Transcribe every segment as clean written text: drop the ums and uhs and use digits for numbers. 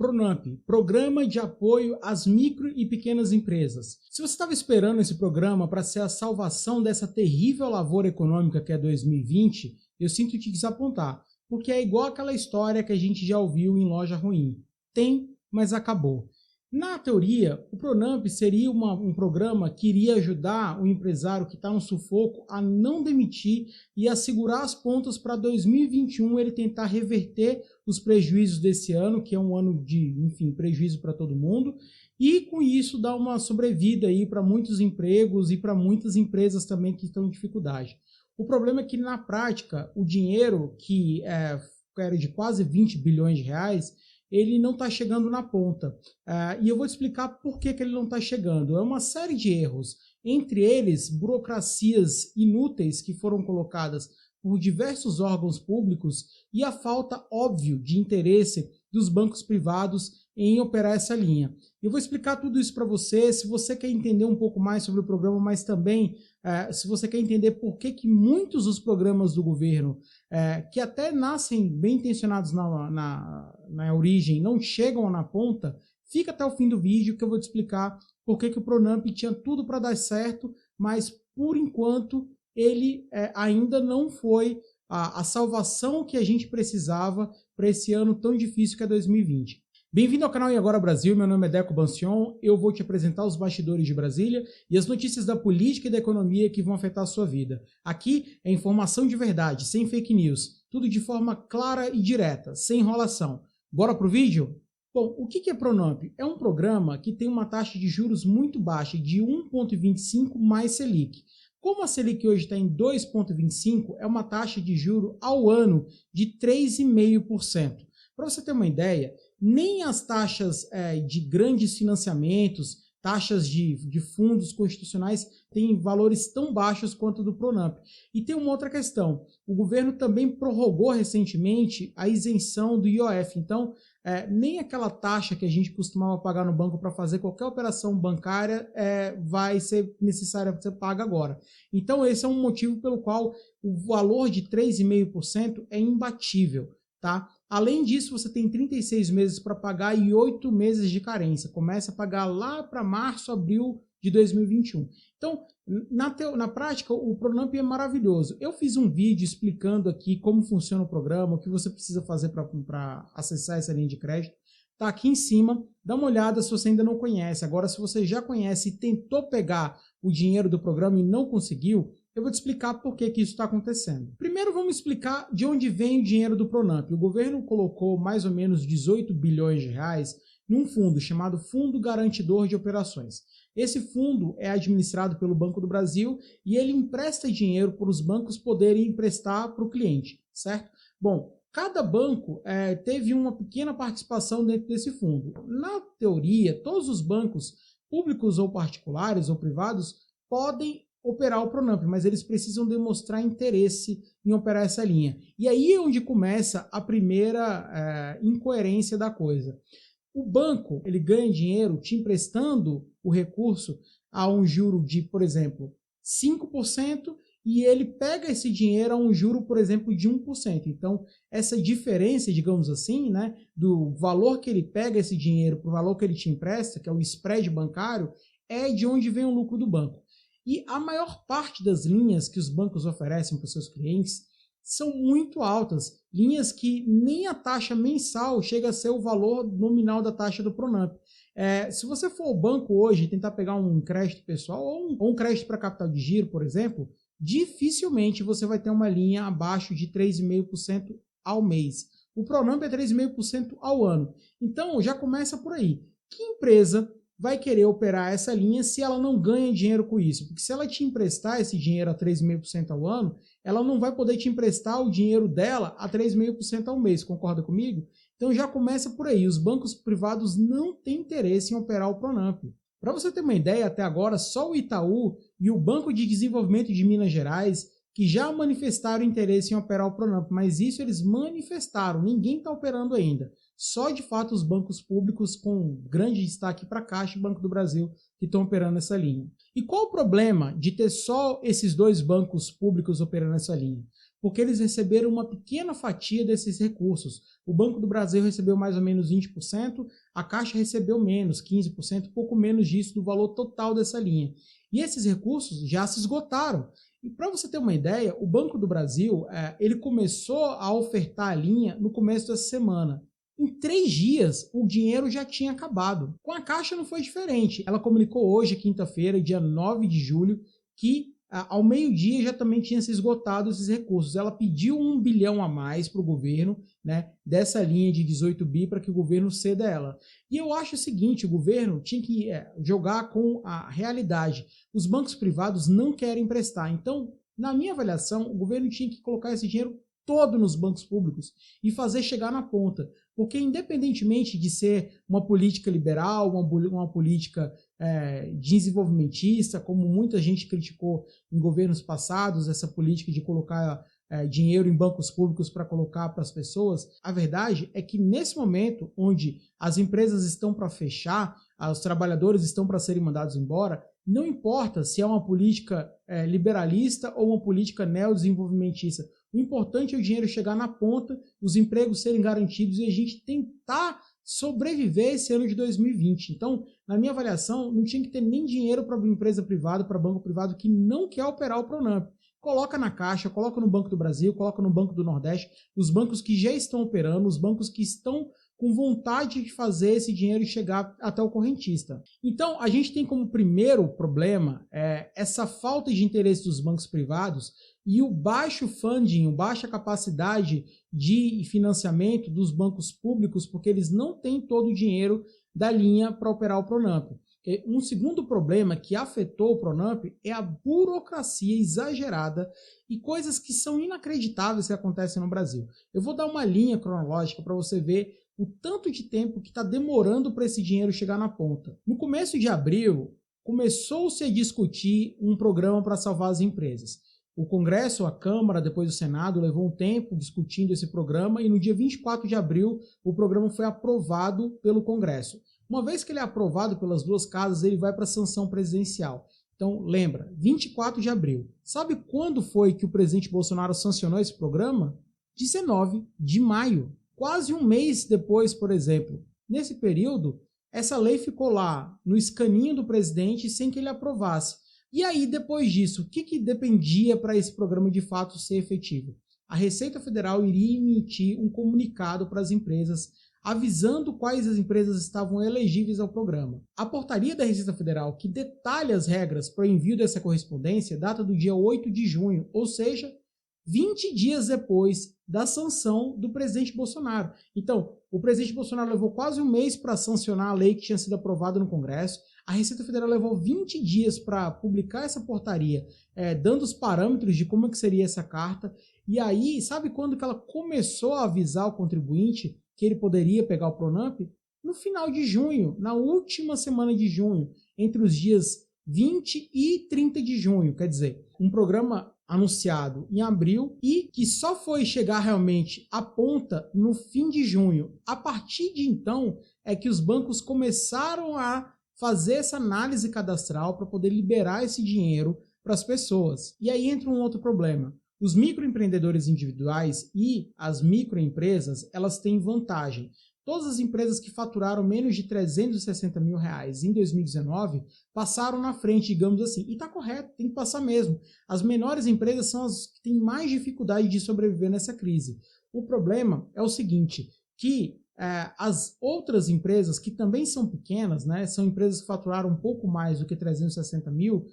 Pronamp, Programa de Apoio às Micro e Pequenas Empresas. Se você estava esperando esse programa para ser a salvação dessa terrível lavoura econômica que é 2020, eu sinto te desapontar, porque é igual aquela história que a gente já ouviu em loja ruim. Tem, mas acabou. Na teoria, o Pronamp seria um programa que iria ajudar o empresário que está no sufoco a não demitir e a segurar as pontas para 2021 ele tentar reverter os prejuízos desse ano, que é um ano de, enfim, prejuízo para todo mundo, e com isso dar uma sobrevida aí para muitos empregos e para muitas empresas também que estão em dificuldade. O problema é que na prática o dinheiro que era de quase 20 bilhões de reais, ele não está chegando na ponta. E eu vou te explicar por que ele não está chegando. É uma série de erros, entre eles burocracias inúteis que foram colocadas por diversos órgãos públicos e a falta, óbvio, de interesse dos bancos privados em operar essa linha. Eu vou explicar tudo isso para você, se você quer entender um pouco mais sobre o programa, mas também se você quer entender por que muitos dos programas do governo, que até nascem bem intencionados na origem, não chegam na ponta, fica até o fim do vídeo que eu vou te explicar por que o Pronamp tinha tudo para dar certo, mas por enquanto ele ainda não foi a salvação que a gente precisava para esse ano tão difícil que é 2020. Bem-vindo ao canal E Agora Brasil, meu nome é Deco Bancion, eu vou te apresentar os bastidores de Brasília e as notícias da política e da economia que vão afetar a sua vida. Aqui é informação de verdade, sem fake news, tudo de forma clara e direta, sem enrolação. Bora pro vídeo? Bom, o que é Pronamp? É um programa que tem uma taxa de juros muito baixa, de 1,25 mais Selic. Como a Selic hoje está em 2,25, é uma taxa de juro ao ano de 3,5%. Para você ter uma ideia, nem as taxas de grandes financiamentos, taxas de fundos constitucionais têm valores tão baixos quanto do Pronamp. E tem uma outra questão, o governo também prorrogou recentemente a isenção do IOF, então nem aquela taxa que a gente costumava pagar no banco para fazer qualquer operação bancária vai ser necessária ser paga agora. Então esse é um motivo pelo qual o valor de 3,5% é imbatível. Tá? Além disso, você tem 36 meses para pagar e 8 meses de carência. Começa a pagar lá para março, abril de 2021. Então, na prática, o Pronamp é maravilhoso. Eu fiz um vídeo explicando aqui como funciona o programa, o que você precisa fazer para acessar essa linha de crédito. Está aqui em cima, dá uma olhada se você ainda não conhece. Agora, se você já conhece e tentou pegar o dinheiro do programa e não conseguiu, eu vou te explicar por que isso está acontecendo. Primeiro vamos explicar de onde vem o dinheiro do Pronamp. O governo colocou mais ou menos 18 bilhões de reais num fundo chamado Fundo Garantidor de Operações. Esse fundo é administrado pelo Banco do Brasil e ele empresta dinheiro para os bancos poderem emprestar para o cliente, certo? Bom, cada banco teve uma pequena participação dentro desse fundo. Na teoria, todos os bancos, públicos ou particulares ou privados, podem operar o Pronamp, mas eles precisam demonstrar interesse em operar essa linha. E aí é onde começa a primeira incoerência da coisa. O banco ele ganha dinheiro te emprestando o recurso a um juro de, por exemplo, 5%, e ele pega esse dinheiro a um juro, por exemplo, de 1%. Então, essa diferença, digamos assim, né, do valor que ele pega esse dinheiro para o valor que ele te empresta, que é o spread bancário, é de onde vem o lucro do banco. E a maior parte das linhas que os bancos oferecem para os seus clientes são muito altas, linhas que nem a taxa mensal chega a ser o valor nominal da taxa do Pronamp. Se você for ao banco hoje e tentar pegar um crédito pessoal ou um crédito para capital de giro, por exemplo, dificilmente você vai ter uma linha abaixo de 3,5% ao mês. O Pronamp é 3,5% ao ano. Então já começa por aí. Que empresa vai querer operar essa linha se ela não ganha dinheiro com isso? Porque se ela te emprestar esse dinheiro a 3,5% ao ano, ela não vai poder te emprestar o dinheiro dela a 3,5% ao mês, concorda comigo? Então já começa por aí, os bancos privados não têm interesse em operar o Pronamp. Para você ter uma ideia, até agora só o Itaú e o Banco de Desenvolvimento de Minas Gerais que já manifestaram interesse em operar o Pronamp, mas isso eles manifestaram, ninguém está operando ainda. Só de fato os bancos públicos com grande destaque para a Caixa e Banco do Brasil que estão operando essa linha. E qual o problema de ter só esses dois bancos públicos operando essa linha? porque eles receberam uma pequena fatia desses recursos. O Banco do Brasil recebeu mais ou menos 20%, a Caixa recebeu menos, 15%, pouco menos disso do valor total dessa linha. E esses recursos já se esgotaram. E para você ter uma ideia, o Banco do Brasil ele começou a ofertar a linha no começo dessa semana. Em 3 dias, o dinheiro já tinha acabado. Com a Caixa não foi diferente. Ela comunicou hoje, quinta-feira, dia 9 de julho, que ao meio-dia já também tinha se esgotado esses recursos. Ela pediu 1 bilhão a mais para o governo, né, dessa linha de 18 bi para que o governo ceda ela. E eu acho o seguinte, o governo tinha que jogar com a realidade. Os bancos privados não querem emprestar. Então, na minha avaliação, o governo tinha que colocar esse dinheiro todo nos bancos públicos e fazer chegar na ponta. Porque independentemente de ser uma política liberal, uma política desenvolvimentista, como muita gente criticou em governos passados, essa política de colocar dinheiro em bancos públicos para colocar para as pessoas, a verdade é que nesse momento onde as empresas estão para fechar, os trabalhadores estão para serem mandados embora, não importa se é uma política liberalista ou uma política neodesenvolvimentista. O importante é o dinheiro chegar na ponta, os empregos serem garantidos e a gente tentar sobreviver esse ano de 2020. Então, na minha avaliação, não tinha que ter nem dinheiro para empresa privada, para banco privado que não quer operar o Pronampe. Coloca na Caixa, coloca no Banco do Brasil, coloca no Banco do Nordeste, os bancos que já estão operando, os bancos que estão com vontade de fazer esse dinheiro chegar até o correntista. Então, a gente tem como primeiro problema essa falta de interesse dos bancos privados e o baixo funding, baixa capacidade de financiamento dos bancos públicos, porque eles não têm todo o dinheiro da linha para operar o Pronamp. Um segundo problema que afetou o Pronamp é a burocracia exagerada e coisas que são inacreditáveis que acontecem no Brasil. Eu vou dar uma linha cronológica para você ver o tanto de tempo que está demorando para esse dinheiro chegar na ponta. No começo de abril, começou-se a discutir um programa para salvar as empresas. O Congresso, a Câmara, depois o Senado, levou um tempo discutindo esse programa e no dia 24 de abril o programa foi aprovado pelo Congresso. Uma vez que ele é aprovado pelas duas casas, ele vai para a sanção presidencial. Então, lembra, 24 de abril. Sabe quando foi que o presidente Bolsonaro sancionou esse programa? 19 de maio. Quase um mês depois, por exemplo. Nesse período, essa lei ficou lá no escaninho do presidente sem que ele aprovasse. E aí, depois disso, o que dependia para esse programa de fato ser efetivo? A Receita Federal iria emitir um comunicado para as empresas avisando quais as empresas estavam elegíveis ao programa. A portaria da Receita Federal, que detalha as regras para o envio dessa correspondência, data do dia 8 de junho, ou seja, 20 dias depois da sanção do presidente Bolsonaro. Então, o presidente Bolsonaro levou quase um mês para sancionar a lei que tinha sido aprovada no Congresso. A Receita Federal levou 20 dias para publicar essa portaria, dando os parâmetros de como que seria essa carta. E aí, sabe quando que ela começou a avisar o contribuinte que ele poderia pegar o Pronamp? No final de junho, na última semana de junho, entre os dias 20 e 30 de junho. Quer dizer, um programa anunciado em abril e que só foi chegar realmente à ponta no fim de junho. A partir de então é que os bancos começaram a fazer essa análise cadastral para poder liberar esse dinheiro para as pessoas. E aí entra um outro problema. Os microempreendedores individuais e as microempresas, elas têm vantagem. Todas as empresas que faturaram menos de R$360 mil em 2019 passaram na frente, digamos assim. E está correto, tem que passar mesmo. As menores empresas são as que têm mais dificuldade de sobreviver nessa crise. O problema é o seguinte, que as outras empresas, que também são pequenas, né, são empresas que faturaram um pouco mais do que 360 mil,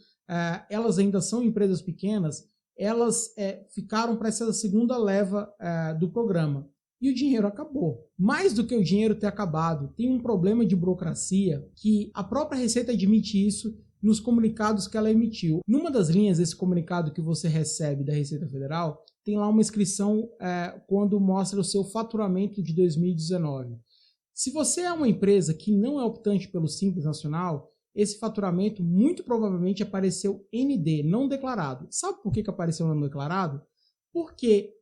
elas ainda são empresas pequenas, elas ficaram para essa segunda leva do programa. E o dinheiro acabou. Mais do que o dinheiro ter acabado, tem um problema de burocracia que a própria Receita admite isso nos comunicados que ela emitiu. Numa das linhas desse comunicado que você recebe da Receita Federal, tem lá uma inscrição quando mostra o seu faturamento de 2019. Se você é uma empresa que não é optante pelo Simples Nacional, esse faturamento muito provavelmente apareceu ND, não declarado. Sabe por que apareceu não declarado? Porque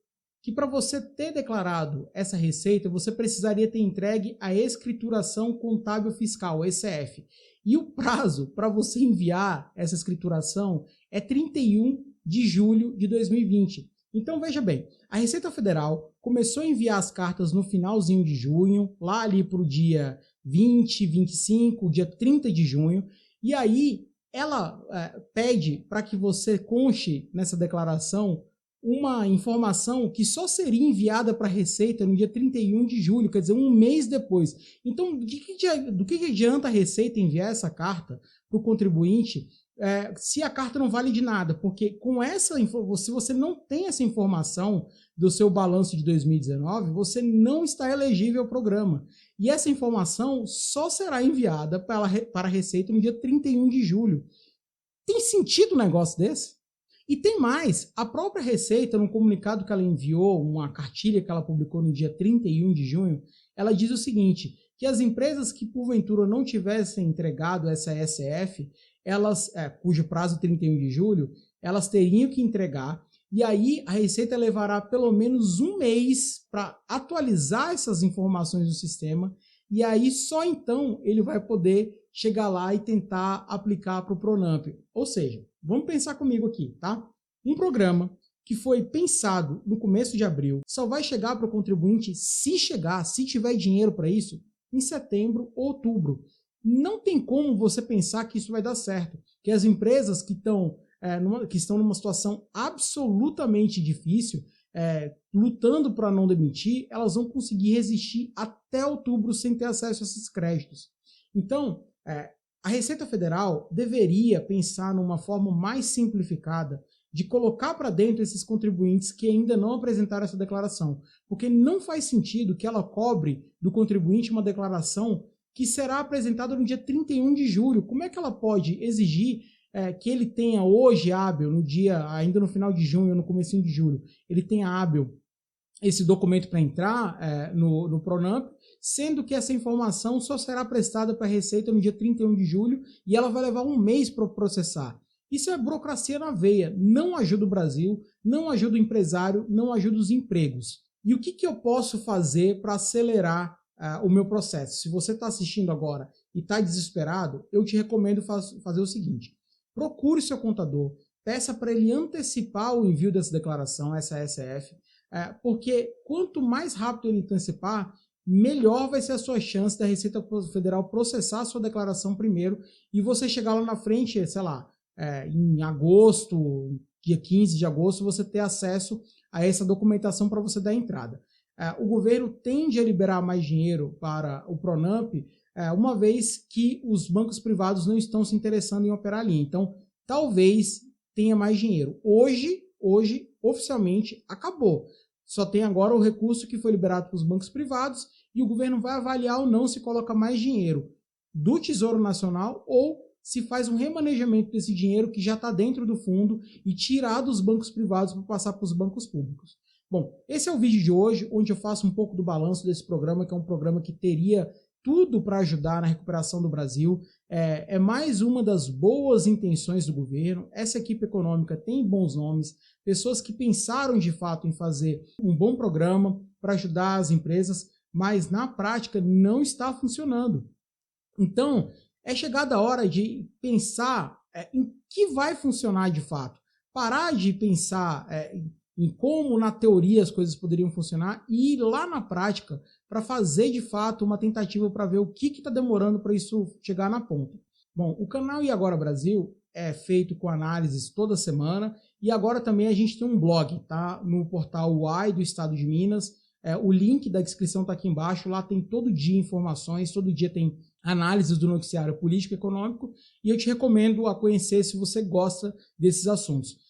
que para você ter declarado essa receita, você precisaria ter entregue a escrituração contábil fiscal, ECF. E o prazo para você enviar essa escrituração é 31 de julho de 2020. Então veja bem, a Receita Federal começou a enviar as cartas no finalzinho de junho, lá ali para o dia 20, 25, dia 30 de junho, e aí ela pede para que você conste nessa declaração uma informação que só seria enviada para a Receita no dia 31 de julho, quer dizer, um mês depois. Então, do que adianta a Receita enviar essa carta para o contribuinte se a carta não vale de nada? Porque com se você não tem essa informação do seu balanço de 2019, você não está elegível ao programa. E essa informação só será enviada para a Receita no dia 31 de julho. Tem sentido um negócio desse? E tem mais, a própria Receita, no comunicado que ela enviou, uma cartilha que ela publicou no dia 31 de junho, ela diz o seguinte, que as empresas que porventura não tivessem entregado essa SF, cujo prazo é 31 de julho, elas teriam que entregar, e aí a Receita levará pelo menos um mês para atualizar essas informações no sistema, e aí só então ele vai poder chegar lá e tentar aplicar para o Pronamp. Ou seja, vamos pensar comigo aqui, tá? Um programa que foi pensado no começo de abril só vai chegar para o contribuinte se tiver dinheiro para isso, em setembro ou outubro. Não tem como você pensar que isso vai dar certo, que as empresas que estão numa situação absolutamente difícil, lutando para não demitir, elas vão conseguir resistir até outubro sem ter acesso a esses créditos. Então, a Receita Federal deveria pensar numa forma mais simplificada de colocar para dentro esses contribuintes que ainda não apresentaram essa declaração, porque não faz sentido que ela cobre do contribuinte uma declaração que será apresentada no dia 31 de julho. Como é que ela pode exigir que ele tenha hoje hábil, ainda no final de junho, no comecinho de julho, ele tenha hábil esse documento para entrar no Pronamp, sendo que essa informação só será prestada para a Receita no dia 31 de julho e ela vai levar um mês para processar. Isso é burocracia na veia, não ajuda o Brasil, não ajuda o empresário, não ajuda os empregos. E o que eu posso fazer para acelerar o meu processo? Se você está assistindo agora e está desesperado, eu te recomendo fazer o seguinte: procure seu contador, peça para ele antecipar o envio dessa declaração, essa SF, porque quanto mais rápido ele antecipar, melhor vai ser a sua chance da Receita Federal processar a sua declaração primeiro e você chegar lá na frente, sei lá, em agosto, dia 15 de agosto, você ter acesso a essa documentação para você dar entrada. O governo tende a liberar mais dinheiro para o Pronamp, uma vez que os bancos privados não estão se interessando em operar ali. Então, talvez tenha mais dinheiro. Hoje oficialmente, acabou. Só tem agora o recurso que foi liberado para os bancos privados e o governo vai avaliar ou não se coloca mais dinheiro do Tesouro Nacional ou se faz um remanejamento desse dinheiro que já está dentro do fundo e tirar dos bancos privados para passar para os bancos públicos. Bom, esse é o vídeo de hoje, onde eu faço um pouco do balanço desse programa, que é um programa que teria tudo para ajudar na recuperação do Brasil. É mais uma das boas intenções do governo. Essa equipe econômica tem bons nomes, pessoas que pensaram de fato em fazer um bom programa para ajudar as empresas, mas na prática não está funcionando. Então, é chegada a hora de pensar em que vai funcionar de fato. Parar de pensar em como na teoria as coisas poderiam funcionar e ir lá na prática para fazer de fato uma tentativa para ver o que está demorando para isso chegar na ponta. Bom, o canal E Agora Brasil é feito com análises toda semana e agora também a gente tem um blog, tá? No portal UAI do Estado de Minas. O link da descrição está aqui embaixo, lá tem todo dia informações, todo dia tem análises do noticiário político e econômico e eu te recomendo a conhecer se você gosta desses assuntos.